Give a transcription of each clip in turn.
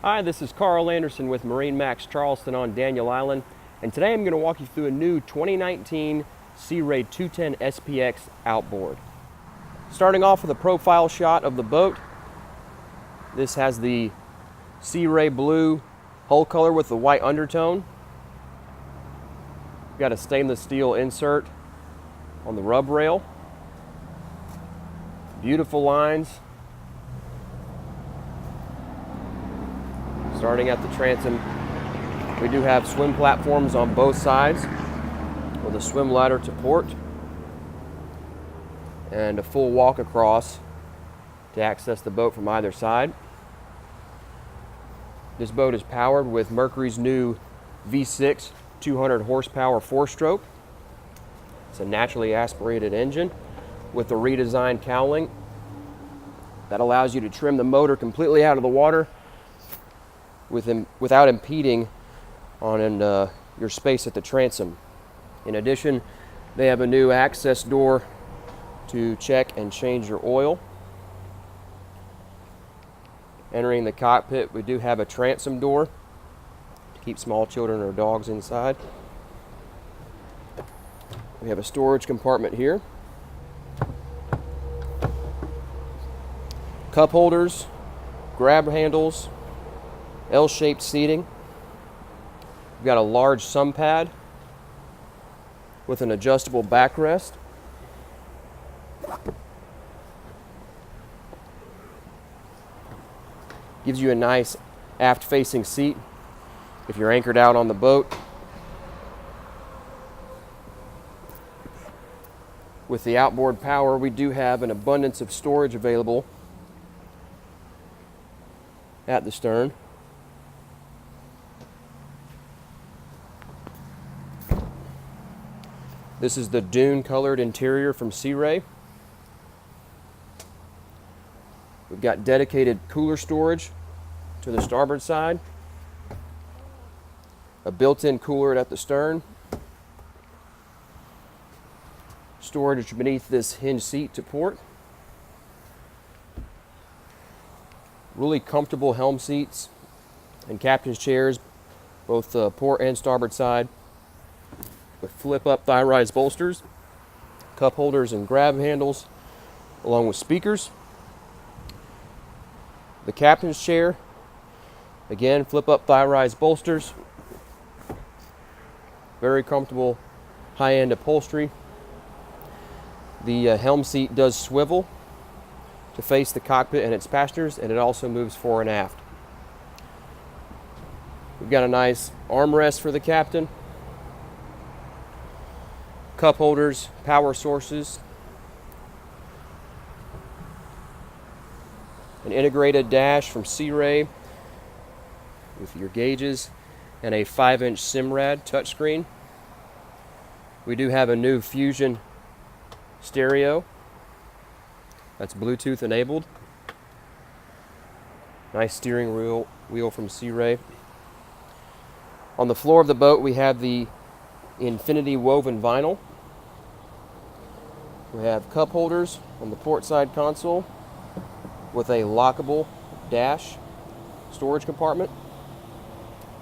Hi, this is Carl Anderson with MarineMax Charleston on Daniel Island, and today I'm going to walk you through a new 2019 Sea Ray 210 SPX outboard. Starting off with a profile shot of the boat. This has the Sea Ray blue hull color with the white undertone. We've got a stainless steel insert on the rub rail. Beautiful lines. Starting at the transom, we do have swim platforms on both sides with a swim ladder to port and a full walk across to access the boat from either side. This boat is powered with Mercury's new V6 200 horsepower 4-stroke. It's a naturally aspirated engine with a redesigned cowling that allows you to trim the motor completely out of the water without impeding on your space at the transom. In addition, they have a new access door to check and change your oil. Entering the cockpit, we do have a transom door to keep small children or dogs inside. We have a storage compartment here. Cup holders, grab handles, L-shaped seating. We've got a large sun pad with an adjustable backrest. Gives you a nice aft-facing seat if you're anchored out on the boat. With the outboard power, we do have an abundance of storage available at the stern. This is the dune-colored interior from Sea Ray. We've got dedicated cooler storage to the starboard side, a built-in cooler at the stern, storage beneath this hinge seat to port, really comfortable helm seats and captain's chairs, both port and starboard side, with flip-up thigh-rise bolsters, cup holders and grab handles, along with speakers. The captain's chair, again, flip-up thigh-rise bolsters, very comfortable high-end upholstery. The helm seat does swivel to face the cockpit and its passengers, and it also moves fore and aft. We've got a nice armrest for the captain, cup holders, power sources, an integrated dash from Sea Ray with your gauges, and a 5-inch Simrad touchscreen. We do have a new Fusion stereo that's Bluetooth enabled. Nice steering wheel from Sea Ray. On the floor of the boat, we have the Infinity woven vinyl. We have cup holders on the port side console with a lockable dash storage compartment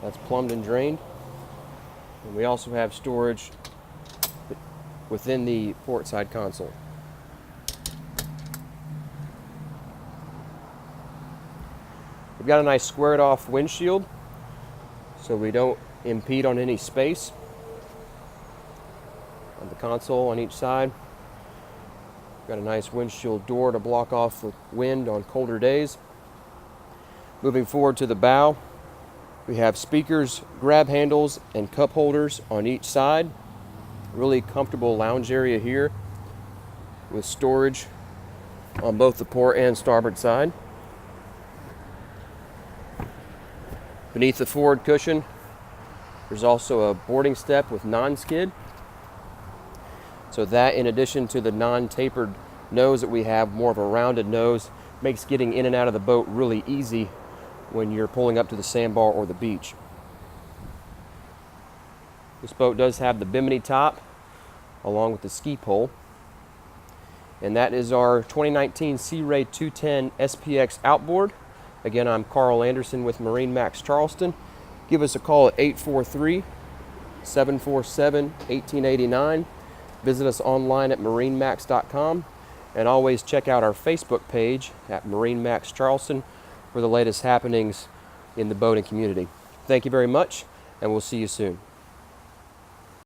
that's plumbed and drained. And we also have storage within the port side console. We've got a nice squared off windshield so we don't impede on any space. On the console on each side, got a nice windshield door to block off the wind on colder days. Moving forward to the bow, we have speakers, grab handles, and cup holders on each side. Really comfortable lounge area here with storage on both the port and starboard side. Beneath the forward cushion, there's also a boarding step with non-skid. So that, in addition to the non-tapered nose that we have, more of a rounded nose, makes getting in and out of the boat really easy when you're pulling up to the sandbar or the beach. This boat does have the bimini top along with the ski pole. And that is our 2019 Sea Ray 210 SPX outboard. Again, I'm Carl Anderson with MarineMax Charleston. Give us a call at 843-747-1889. Visit us online at marinemax.com, and always check out our Facebook page at MarineMax Charleston for the latest happenings in the boating community. Thank you very much, and we'll see you soon.